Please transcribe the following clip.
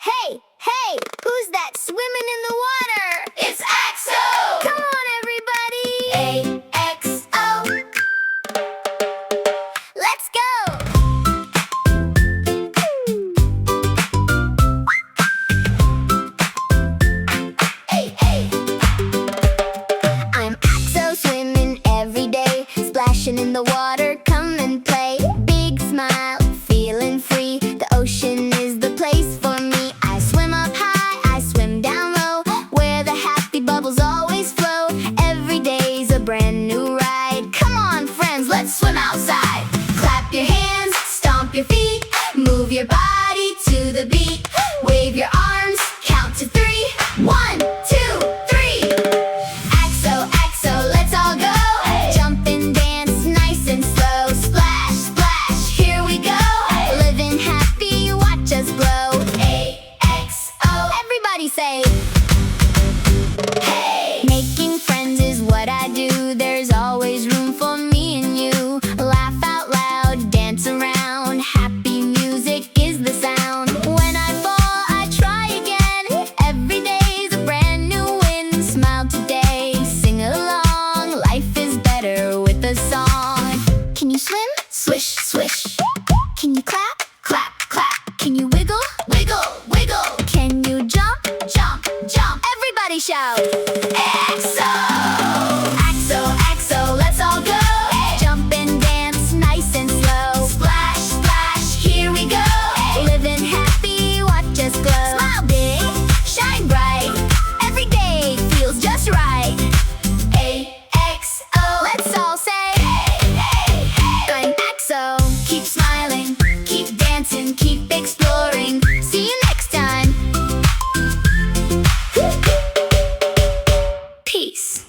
Hey, hey, who's that swimming in the water? It's Axo! Come on, everybody! A-X-O! Let's go! Hey, hey! I'm Axo, swimming every day, splashing in the water, come and play. Big smile, feeling free, the ocean is the place for me. I swim up high, I swim down low, where the happy bubbles always flow. Every day's a brand new ride. Come on, friends, let's swim outside. Clap your hands, stomp your feet, move your body to the beat. Wave your arms, count to 3. 1, 2, 3. Axo, Axo, let's all go. Hey. Jump and dance, nice and slow. Splash, splash, here we go. Hey. Living happy, watch us glow. A-X-O! Everybody say, Hey! making friends is what I do. There's always room for me and you. Laugh out loud, dance around. Happy music is the sound. When I fall, I try again. Every day's a brand new win. Smile today, sing along. Life is better with a song. Can you swim? Swish, swish! Can you clap? Clap, clap! Can you wiggle? Wiggle, wiggle! Can you jump? Jump, jump! Everybody shout! Axo! Axo, Axo, let's all go. Hey. Jump and dance, nice and slow. Splash, splash, here we go! Hey. Living happy, watch us glow. Smile big, shine bright. Every day feels just right. A-X-O! Let's all say, Hey, hey, hey! I'm Axo. Keep smiling, keep dancing, keep exploring. See you next time. Peace.